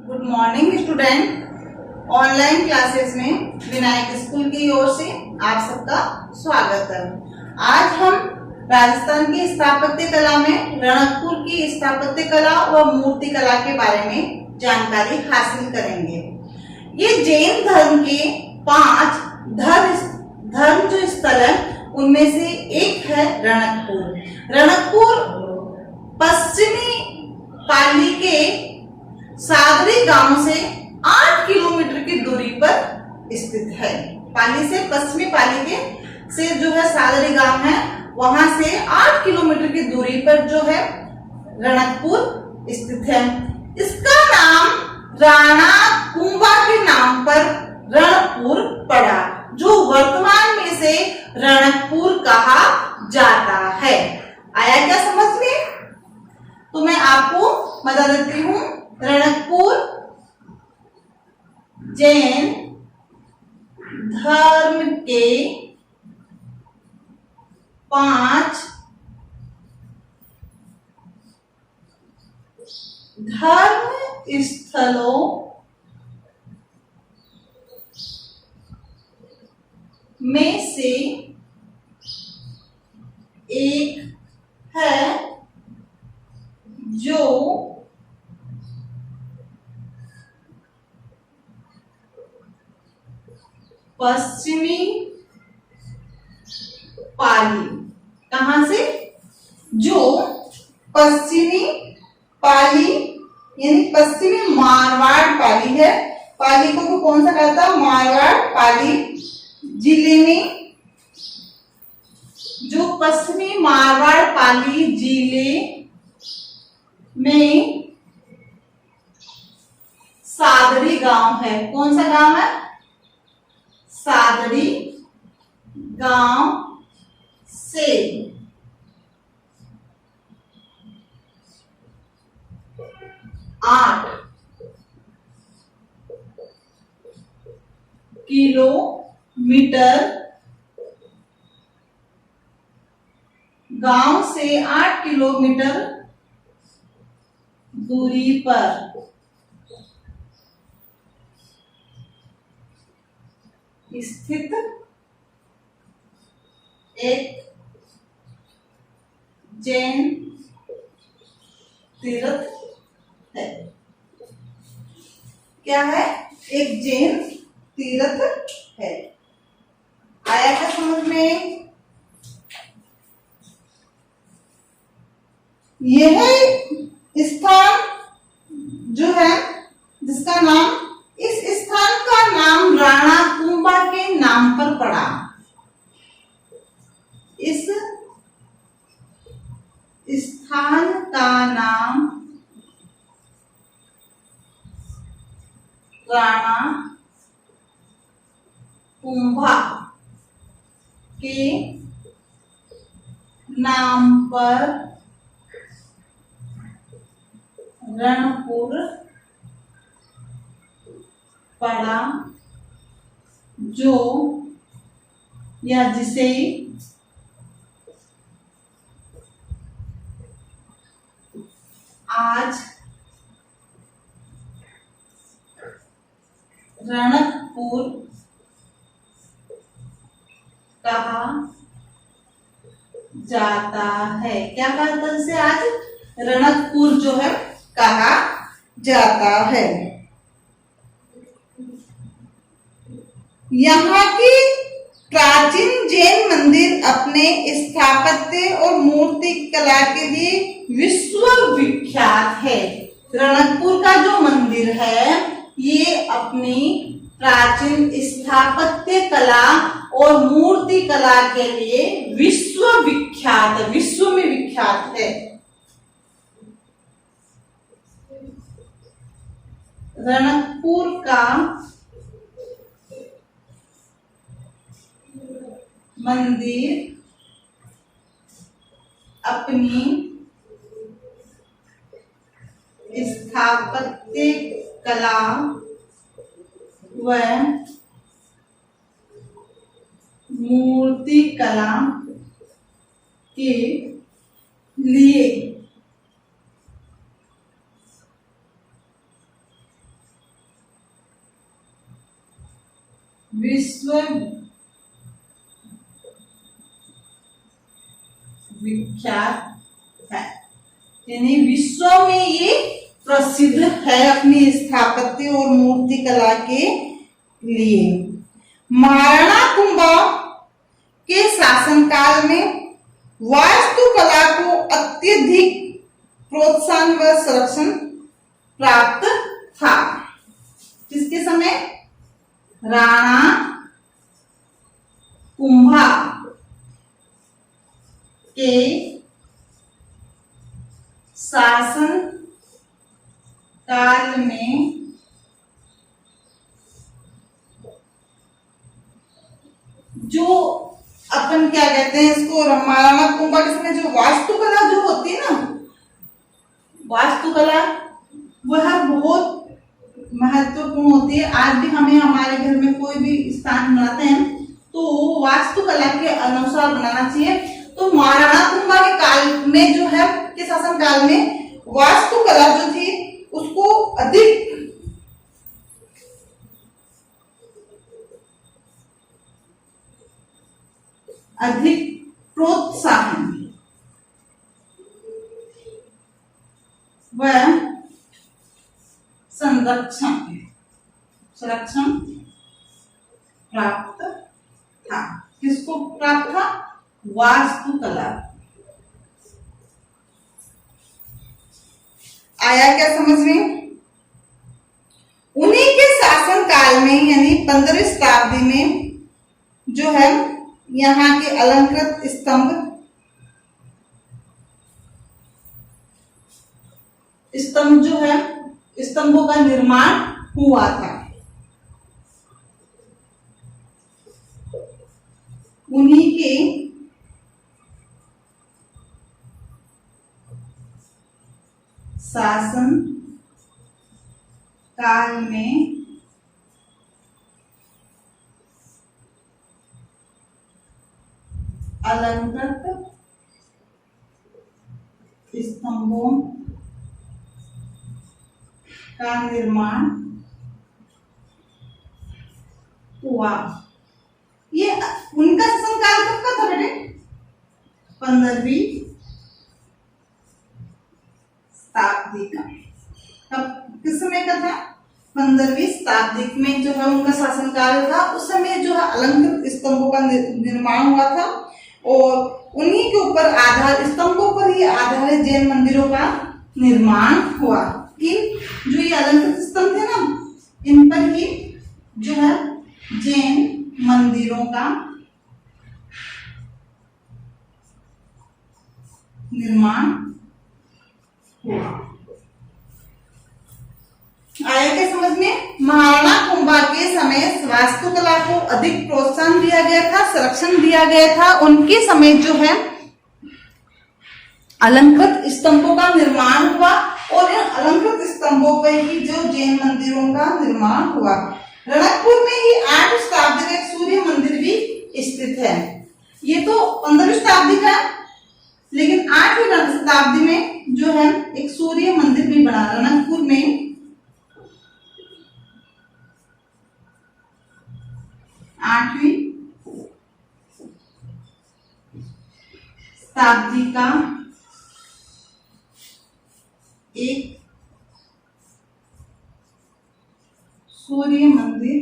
Good morning student. Online classes में Vinayak school की ओर से आप सबका स्वागत है। आज हम राजस्थान की स्थापत्य कला में रणकपुर की स्थापत्य कला व मूर्ति कला के बारे में जानकारी हासिल करेंगे। ये जैन धर्म के 5 धर्म जो स्थल है उनमें से एक है रणकपुर। रणकपुर पश्चिमी पाली के सादरी गांव से 8 किलोमीटर की दूरी पर स्थित है। पाली से पश्चिमी पाली के से जो है सादरी गांव है, वहां से 8 किलोमीटर की दूरी पर जो है रणकपुर स्थित है। इसका नाम राणा कुंभा के नाम पर रणकपुर पड़ा, जो वर्तमान में से रणकपुर कहा जाता है। आया क्या समझ में? तो मैं आपको बता देती हूँ। रणकपुर जैन धर्म के 5 धर्म स्थलों में से एक है, जो पश्चिमी पाली, कहां से? जो पश्चिमी पाली यानी पश्चिमी मारवाड़ पाली है। पाली को कौन सा कहता है? मारवाड़ पाली जिले में, जो पश्चिमी मारवाड़ पाली जिले में सादरी गांव है। कौन सा गांव है? सादरी गांव से 8 किलोमीटर, गांव से 8 किलोमीटर दूरी पर स्थित एक जैन तीर्थ है। क्या है? एक जैन तीर्थ है। आया क्या समझ में? यह स्थान जो है, जिसका नाम, इस स्थान का नाम राणा कुंभा के नाम पर पड़ा। इस स्थान का नाम राणा कुंभा के नाम पर रणकपुर पड़ा, जो या जिसे आज रणकपुर कहा जाता है। क्या कहता है इसे? आज रणकपुर जो है कहा जाता है। यहाँ की प्राचीन जैन मंदिर अपने स्थापत्य और मूर्ति कला के लिए विश्व विख्यात है। रणकपुर का जो मंदिर है, ये अपनी प्राचीन स्थापत्य कला और मूर्ति कला के लिए विश्व विख्यात है, विश्व में विख्यात है। रणकपुर का मंदिर अपनी स्थापत्य कला व मूर्ति कला के लिए विश्व विख्यात है, यानी विश्व में ये प्रसिद्ध है अपनी स्थापत्य और मूर्ति कला के लिए। महाराणा कुंभा के शासनकाल में वास्तुकला को अत्यधिक प्रोत्साहन व संरक्षण प्राप्त था। किसके समय? राणा कुंभा के शासन काल में जो अपन क्या कहते हैं इसको, महाराणा कुंभा के समय जो वास्तुकला जो होती है ना, वास्तुकला वह बहुत महत्वपूर्ण होती है। आज भी हमें हमारे घर में कोई भी स्थान बनाते हैं तो वास्तुकला के अनुसार बनाना चाहिए। तो महाराणा कुंभा के काल में जो है, के शासन काल में वास्तुकला जो थी उसको अधिक प्रोत्साहन व संरक्षण प्राप्त था। किसको प्राप्त था? वास्तुकला। आया क्या समझ में? उन्हीं के शासन काल में यानी 15वीं शताब्दी में जो है यहाँ के अलंकृत स्तंभ जो है, स्तंभों का निर्माण हुआ था। उन्हीं के शासन काल में अलंकृत स्तंभों का निर्माण हुआ। ये उनका शासनकाल कब का था बेटे? 15वीं शताब्दी का। कब, किस समय का था? 15वीं शताब्दी में जो है उनका शासनकाल था। उस समय जो है अलंकृत स्तंभों का निर्माण हुआ था और उन्हीं के ऊपर आधार, स्तंभों पर ही आधारित जैन मंदिरों का निर्माण हुआ। इन जो ये अलंकृत स्तंभ थे ना, इन पर ही जो है जैन मंदिरों का निर्माण हुआ। आया क्या समझ में? महाराणा कुंभा के समय वास्तुकला को अधिक प्रोत्साहन दिया गया था, संरक्षण दिया गया था। उनके समय जो है अलंकृत स्तंभों का निर्माण हुआ और इन अलंकृत स्तंभों पर ही जो जैन मंदिरों का निर्माण हुआ। रणकपुर में ही 8वीं शताब्दी में एक सूर्य मंदिर भी स्थित है। ये तो 15वीं शताब्दी का, लेकिन 8वीं शताब्दी में जो है एक सूर्य मंदिर भी बना रणकपुर में। 8वीं शताब्दी का एक सूर्य मंदिर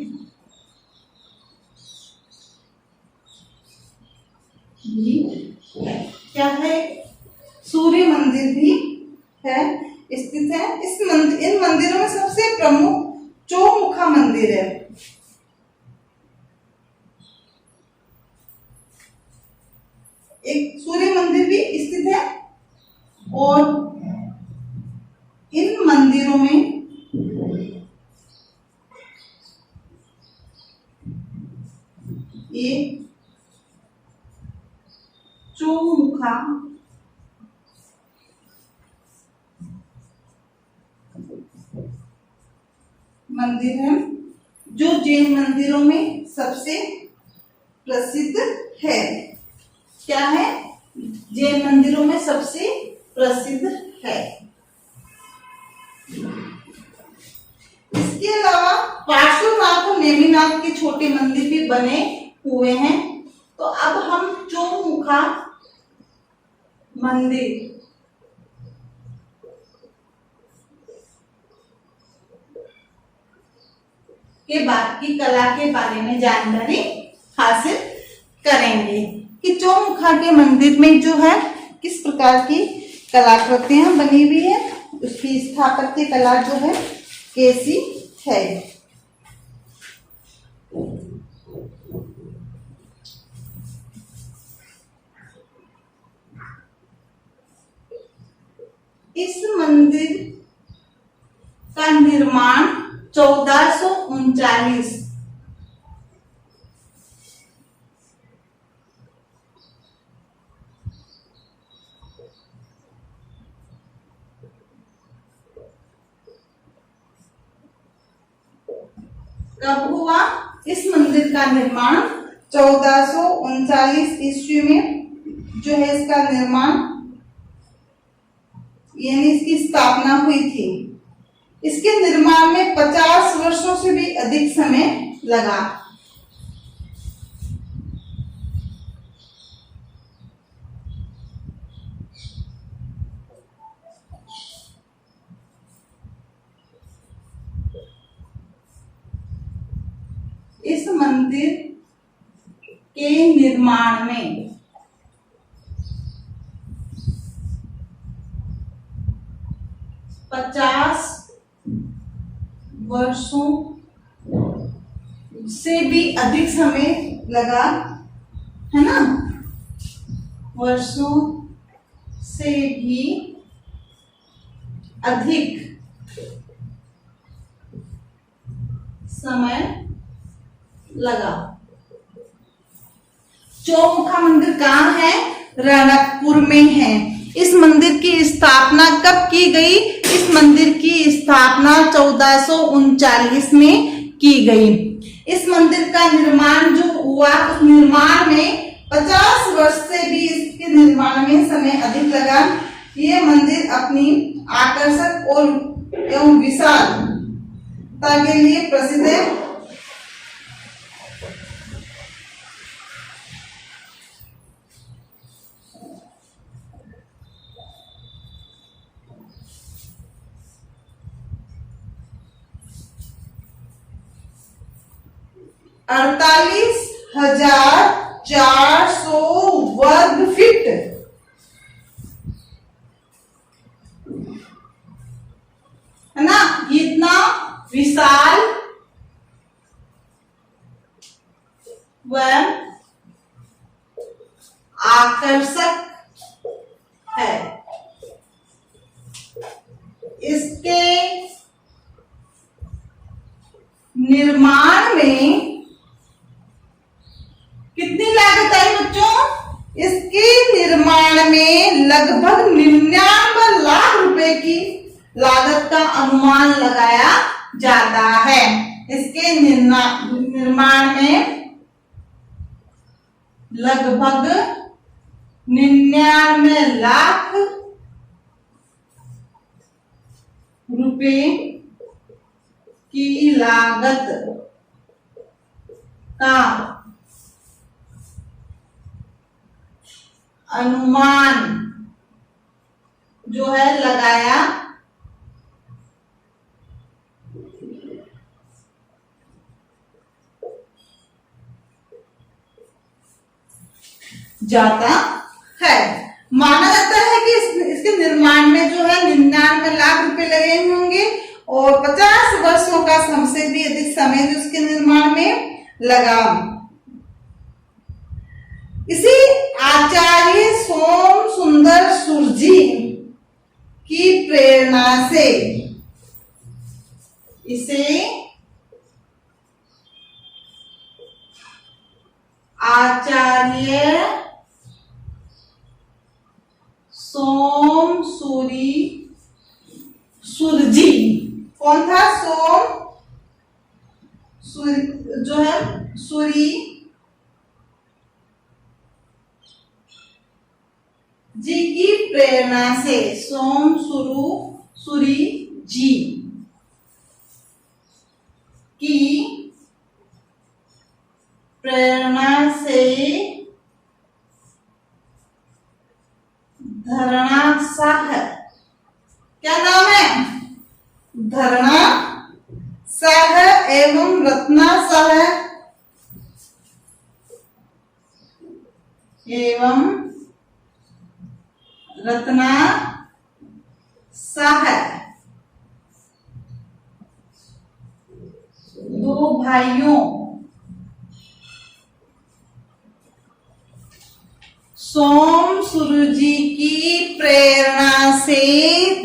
भी है। क्या है? सूर्य मंदिर भी है, स्थित है। इन मंदिरों में सबसे प्रमुख चौमुखा मंदिर है। एक सूर्य मंदिर भी स्थित है और इन मंदिरों में एक चौमुखा मंदिर है जो जैन मंदिरों में सबसे प्रसिद्ध है। क्या है? जैन मंदिरों में सबसे प्रसिद्ध है। इसके अलावा पार्श्वनाथ और नेमिनाथ सूर्यनाथ के छोटे मंदिर भी बने हुए हैं। तो अब हम चौमुखा मंदिर के बाद की कला के बारे में जानकारी हासिल करेंगे कि चौमुखा के मंदिर में जो है किस प्रकार की कलाकृतियां बनी हुई है, उसकी स्थापत्य कला जो है कैसी है। इस मंदिर का निर्माण 1439 कब हुआ? इस मंदिर का निर्माण 1439 ईस्वी में जो है इसका निर्माण यानी इसकी स्थापना हुई थी। इसके निर्माण में 50 वर्षों से भी अधिक समय लगा। इस मंदिर के निर्माण में 50 वर्षों से भी अधिक समय लगा, है ना? वर्षों से भी अधिक समय लगा। चौमुखा मंदिर कहाँ है? रणकपुर में है। इस मंदिर की स्थापना कब की गई? इस मंदिर की स्थापना 1439 में की गई। इस मंदिर का निर्माण जो हुआ, उस निर्माण में 50 वर्ष से भी इसके निर्माण में समय अधिक लगा। ये मंदिर अपनी आकर्षक और एवं विशालता के लिए प्रसिद्ध है। अड़तालीस 400 वर्ग फीट है ना? इतना विशाल व आकर्षक है। इसके निर्माण में कितनी लागत आई बच्चों? इसके निर्माण में लगभग 99 लाख रुपए की लागत का अनुमान लगाया जाता है। इसके निर्माण में लगभग 99 लाख रुपए की लागत का अनुमान जो है लगाया जाता है। माना जाता है कि इसके निर्माण में जो है 99 लाख रुपए लगे होंगे और 50 वर्षों का हमसे भी अधिक समय जो इसके निर्माण में लगा। इसी आचार्य सोम सुंदर सुरजी की प्रेरणा से इसे आचार्य सोम सुरजी, कौन था? जो है सूरी जी की प्रेरणा से सोम सूरी जी की एवं रत्नाशाह दो भाइयों सोम सूरजी की प्रेरणा से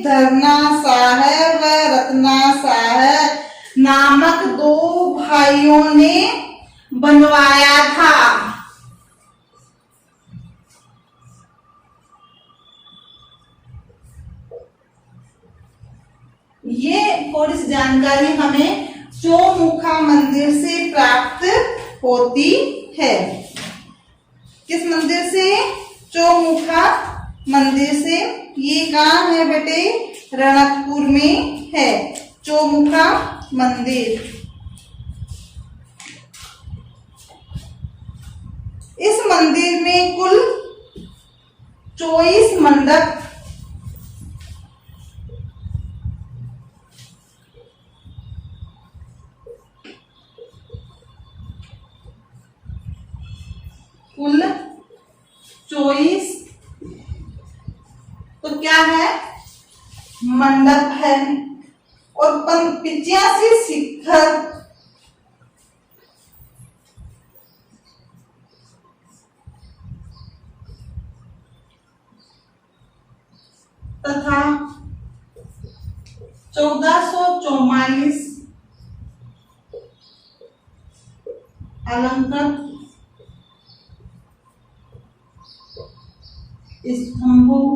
धरनाशाह व रत्नाशाह नामक दो भाइयों ने बनवाया था। ये थोड़ी सी जानकारी हमें चौमुखा मंदिर से प्राप्त होती है। किस मंदिर से? चौमुखा मंदिर से। ये कहाँ है बेटे? रणकपुर में है चौमुखा मंदिर। इस मंदिर में कुल 24 मंडप कुल 24 तो क्या है? मंडप है और 85 शिखर तथा 1444 अलंकृत स्तंभों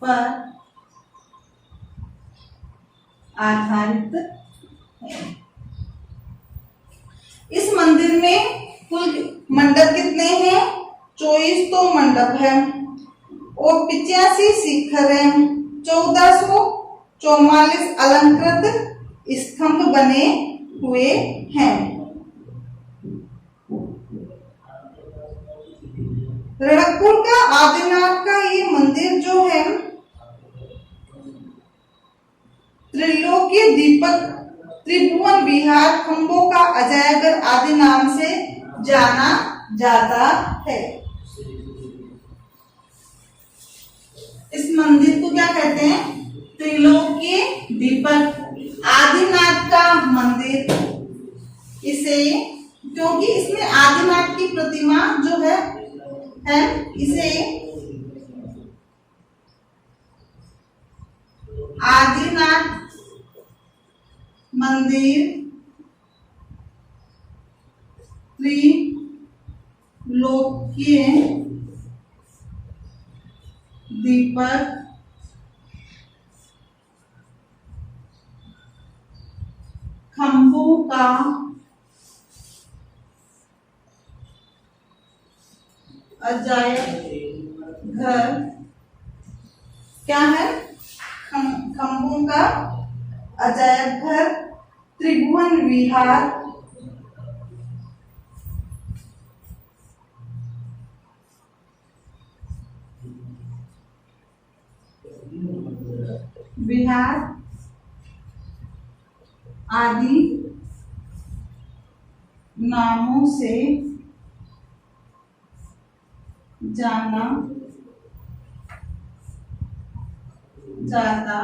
पर आधारित है। इस मंदिर में कुल मंडप कितने हैं? 24 तो मंडप है और 85 शिखर है। 1444 अलंकृत स्तंभ बने हुए हैं। रणकपुर का आदिनाथ का ये मंदिर जो है त्रिलोकी दीपक, त्रिभुवन विहार, खंभों का अजयगर आदि नाम से जाना जाता है। इस मंदिर को क्या कहते हैं? त्रिलोकी दीपक, आदिनाथ का मंदिर। इसे क्योंकि इसमें आदिनाथ की प्रतिमा जो है इसे आदिनाथ मंदिर, त्रिलोकीय दीपक, खंभों का अजायब घर क्या है? खंभों का अजायब घर, त्रिभुवन विहार, आदि नामों से जाना जाता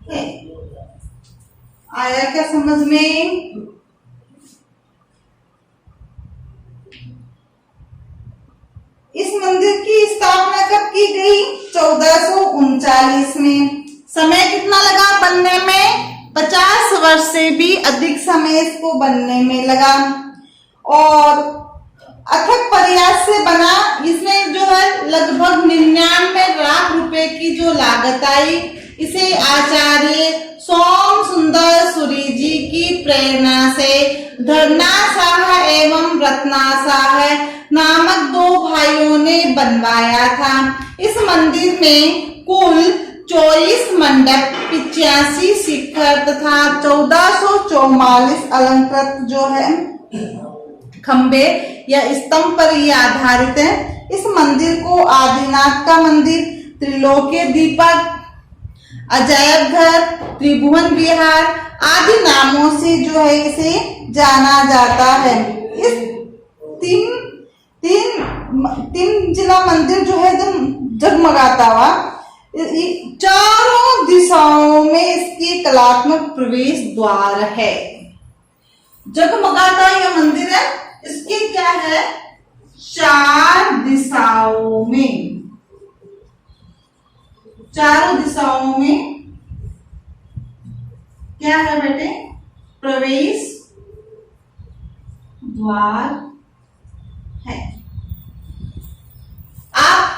है। आया क्या समझ में? इस मंदिर की स्थापना कब की गई? 1439 में। समय कितना लगा बनने में? 50 वर्ष से भी अधिक समय इसको बनने में लगा और अथक प्रयास से बना। इसमें जो है लगभग 99 लाख रुपए की जो लागत आई। इसे आचार्य सोम सुंदर सूरी जी की प्रेरणा से धरनाशाह एवं रत्नाशाह नामक दो भाइयों ने बनवाया था। इस मंदिर में कुल 24 मंडप, 85 शिखर तथा 1444 अलंकृत जो है खंबे या स्तंभ पर ये आधारित है। इस मंदिर को आदिनाथ का मंदिर, त्रिलोकीय दीपक, अजायब घर, त्रिभुवन विहार आदि नामों से जो है इसे जाना जाता है। इस तीन तीन तीन जिला मंदिर जो है एकदम जगमगाता हुआ, चारों दिशाओं में इसके कलात्मक प्रवेश द्वार है। जगमगाता यह मंदिर है, इसके क्या है, चार दिशाओं में, चारों दिशाओं में क्या है बेटे, प्रवेश द्वार है। आप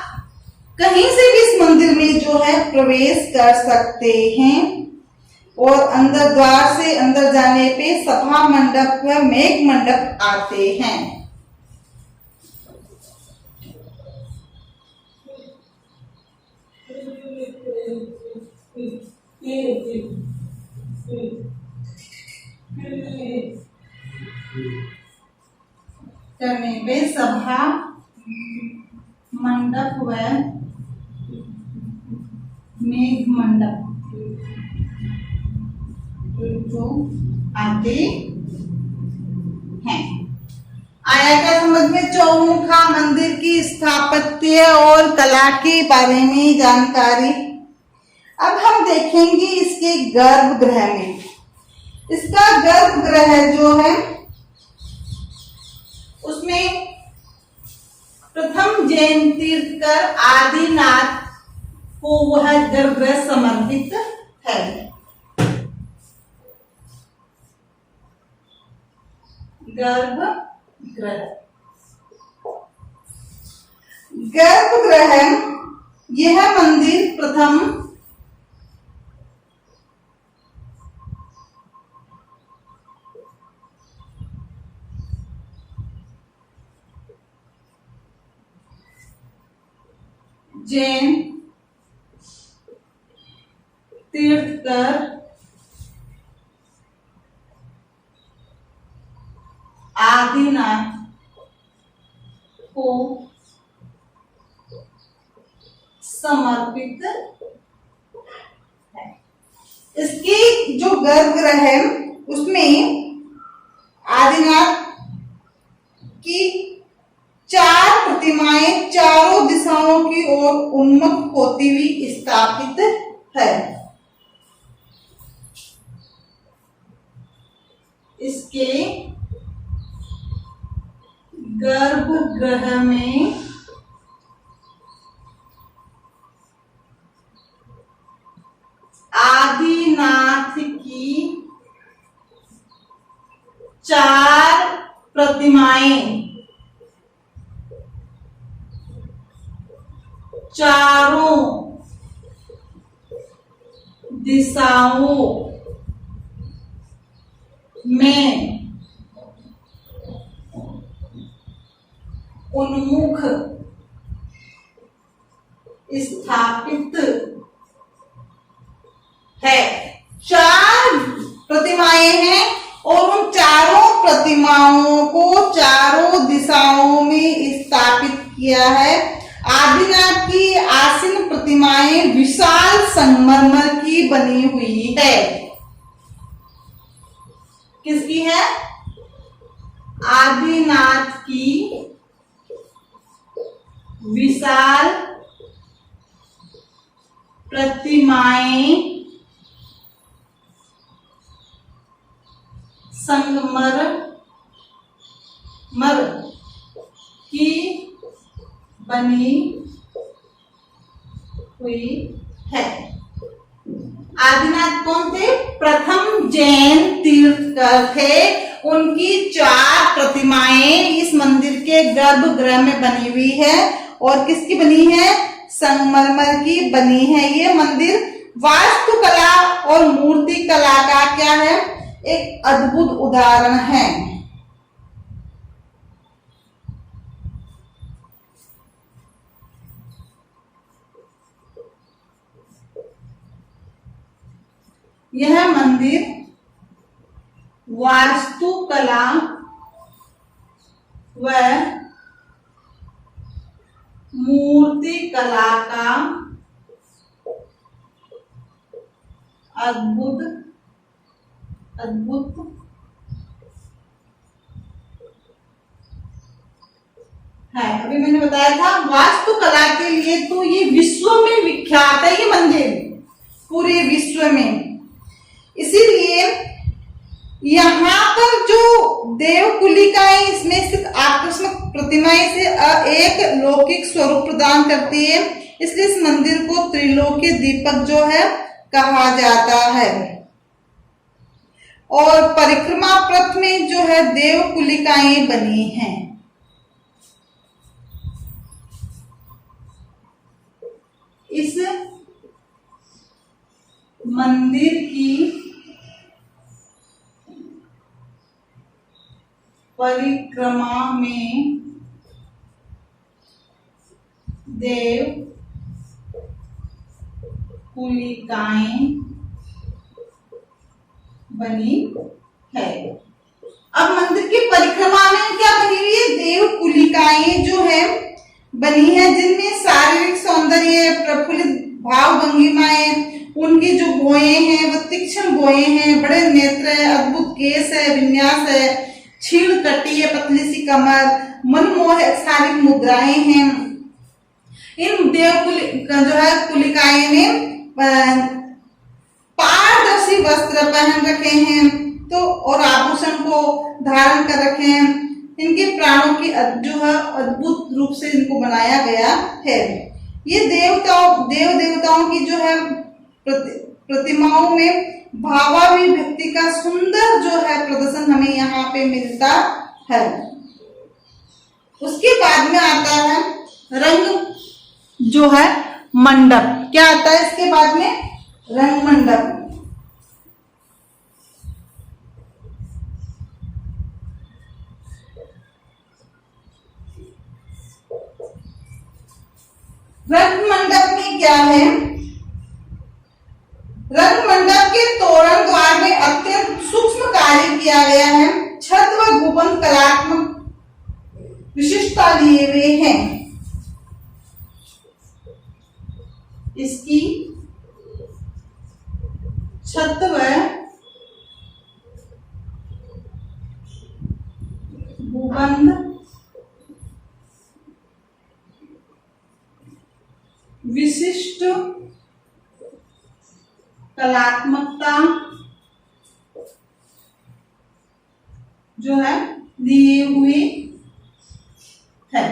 कहीं से भी इस मंदिर में जो है प्रवेश कर सकते हैं और अंदर द्वार से अंदर जाने पे सभा मंडप व मेघ मंडप आते हैं। करने पे सभा मंडप व मेघ मंडप जो आते हैं। आया क्या समझ में? चौमुखा मंदिर की स्थापत्य और कला के बारे में जानकारी। अब हम देखेंगे इसके गर्भगृह में। इसका गर्भगृह जो है उसमें प्रथम जैन तीर्थकर आदिनाथ को वह गर्भगृह समर्पित है। गर्भगृह, गर्भगृह यह मंदिर प्रथम जैन तीर्थकर आदिनाथ को समर्पित है। इसकी जो गर्भगृह है उसमें आदिनाथ की चार प्रतिमाएं चारों दिशाओं की ओर उन्मुख होती हुई स्थापित है। इसके गर्भगृह में आदिनाथ की चार प्रतिमाएं चारों दिशाओं में उन्मुख स्थापित है। चार प्रतिमाएं हैं और उन चारों प्रतिमाओं को चारों दिशाओं में स्थापित किया है। आदिनाथ की आसीन प्रतिमाएं विशाल संगमरमर की बनी हुई है। किसकी है? आदिनाथ की विशाल प्रतिमाएं संगमरमर की बनी हुई है। आदिनाथ कौन थे? प्रथम जैन तीर्थकर थे। उनकी चार प्रतिमाएं इस मंदिर के गर्भगृह में बनी हुई है। और किसकी बनी है? संगमरमर की बनी है। ये मंदिर वास्तुकला और मूर्ति कला का क्या है? एक अद्भुत उदाहरण है। यह मंदिर वास्तुकला व मूर्ति कला का अद्भुत अद्भुत है। अभी मैंने बताया था वास्तुकला के लिए तो ये विश्व में विख्यात है, ये मंदिर पूरे विश्व में। इसीलिए यहाँ पर जो देवकुलिकाएं इसमें स्थित आकर्षक प्रतिमाएं से एक लौकिक स्वरूप प्रदान करती है, इसलिए इस मंदिर को त्रिलोकी दीपक जो है कहा जाता है। और परिक्रमा पथ में जो है देवकुलिकाएं बनी हैं। इस मंदिर की परिक्रमा में देव कुलिकाएं बनी है। अब मंदिर की परिक्रमा में क्या बनी हुई है? देव कुलिकाएं जो है बनी है, जिनमें शारीरिक सौंदर्य, प्रफुल्लित भाव भंगिमाएं, उनकी जो भौएं हैं वो तीक्ष्ण भौएं हैं, बड़े नेत्र है, अद्भुत केस है, विन्यास है, क्षीण कटी है, पतली सी कमर, मनमोहक शारीरिक मुद्राएं हैं। इन देव जो है कुलिकाएं ने पारदर्शी वस्त्र पहन रखे हैं तो और आभूषण को धारण कर रखे हैं। इनके प्राणों की जो है अद्भुत रूप से इनको बनाया गया है। ये देव देवताओं की जो है प्रतिमाओं में भावाभिव्यक्ति का सुंदर जो है प्रदर्शन हमें यहाँ पे मिलता है। उसके बाद में आता है रंग जो है मंडप। क्या आता है इसके बाद में? रंग मंडप। रंग मंडप में क्या है? रंग मंडप के तोरण द्वार में अत्यंत सूक्ष्म कार्य किया गया है। छत व गुंबद कलात्मक विशिष्टता लिए हुए हैं। इसकी छत व गुंबद विशिष्ट कलात्मकता जो है लिए हुए है।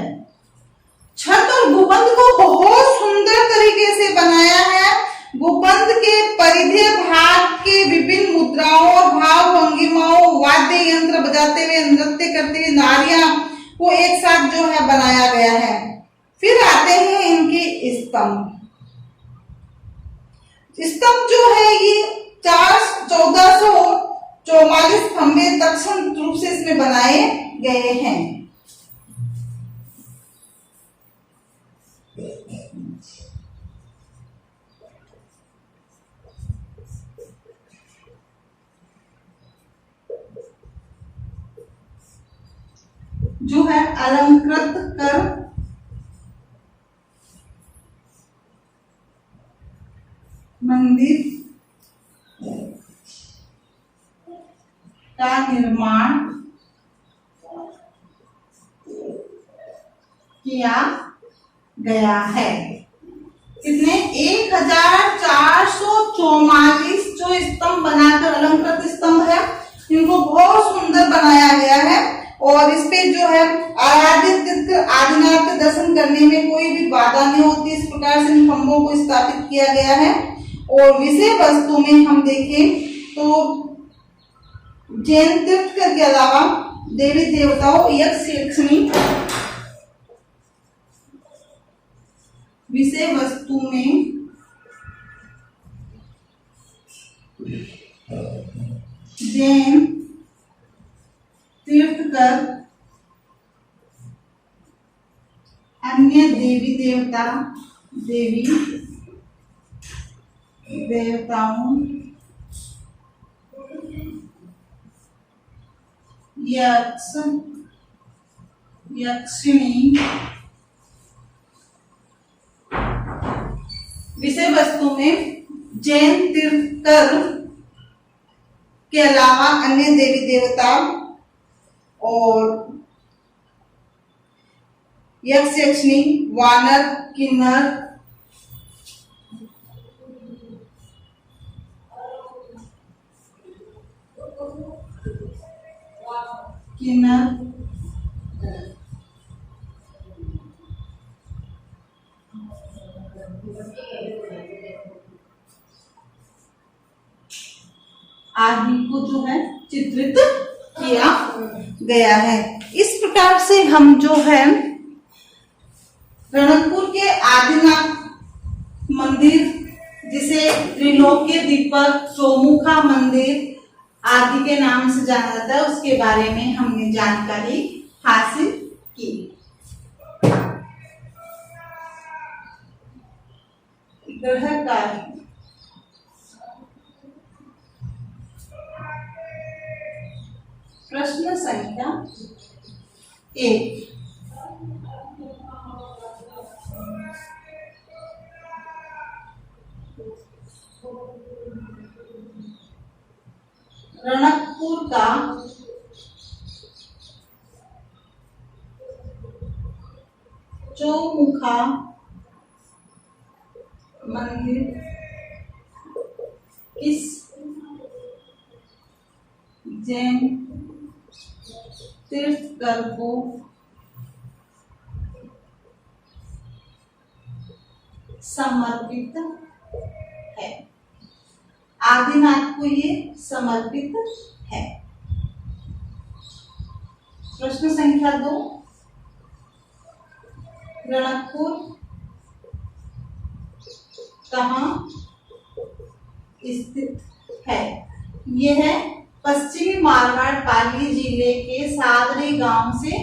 छत और गुंबद को बहुत सुंदर तरीके से बनाया है। गुंबद के परिधेय भाग के विभिन्न मुद्राओं और भाव भंगिमाओं, वाद्य यंत्र बजाते हुए, नृत्य करते हुए नारियां को एक साथ जो है बनाया गया है। फिर आते हैं इनके स्तंभ। स्तंभ जो है ये 1444 खंभे तत्सम रूप से इसमें बनाए गए हैं। जो है अलंकृत कर मंदिर का निर्माण किया गया है। कितने? 1444 जो स्तंभ बनाकर अलंकृत स्तंभ है, इनको बहुत सुंदर बनाया गया है। और इस पे जो है आराध्य आदिनाथ के दर्शन करने में कोई भी बाधा नहीं होती। इस प्रकार से इन खंभों को स्थापित किया गया है। और विषय वस्तु में हम देखें तो जैन तीर्थंकर के अलावा देवी देवताओं, यक्ष यक्षिणी, विषय वस्तु में जैन तीर्थंकर, अन्य देवी देवताओं, यक्ष यक्षिणी, विषय वस्तु में जैन तीर्थंकर के अलावा अन्य देवी देवता और यक्ष यक्षिणी, वानर, किन्नर, आदि को जो है चित्रित किया गया है। इस प्रकार से हम जो है रणकपुर के आदिनाथ मंदिर, जिसे त्रिलोक्य दीपक, चौमुखा मंदिर आदि के नाम से जाना जाता है, उसके बारे में हमने जानकारी हासिल की। ग्रह कार्य, प्रश्न संख्या 1, रणकपुर का चौमुखा मंदिर किस जैन तीर्थकर को समर्पित है? आदिनाथ को ये समर्पित है। प्रश्न संख्या 2, रणकपुर कहाँ स्थित है? यह पश्चिमी मारवाड़ पाली जिले के सादरी गांव से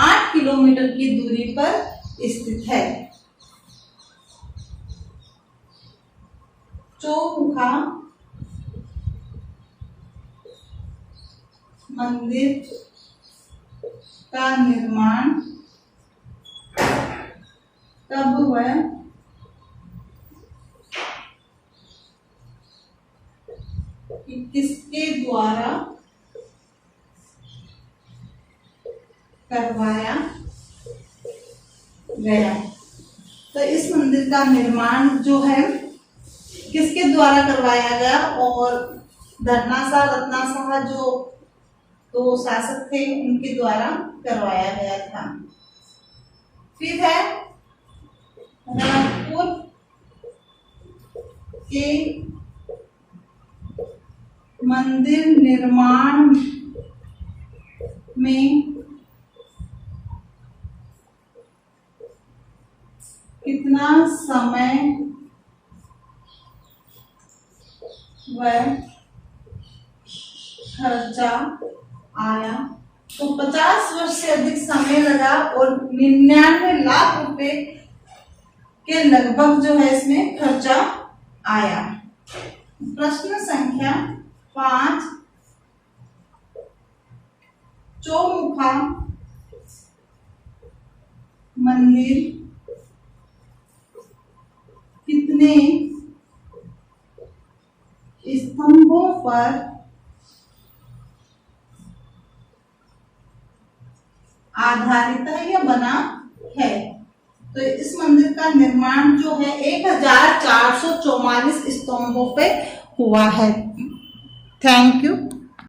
8 किलोमीटर की दूरी पर स्थित है। चौमुखा मंदिर का निर्माण कब हुआ? किसके द्वारा करवाया गया? तो इस मंदिर का निर्माण जो है किसके द्वारा करवाया गया? और धरनाशाह रत्नाशाह जो दो शासक थे उनके द्वारा करवाया गया था। फिर है रणकपुर के मंदिर निर्माण में कितना समय व खर्चा आया? तो 50 वर्ष से अधिक समय लगा और 99 लाख रुपए के लगभग जो है इसमें खर्चा आया। प्रश्न संख्या 5, चौमुखा मंदिर कितने स्तंभों पर आधारित है या बना है? तो इस मंदिर का निर्माण जो है 1444 स्तंभों पे हुआ है। Thank you.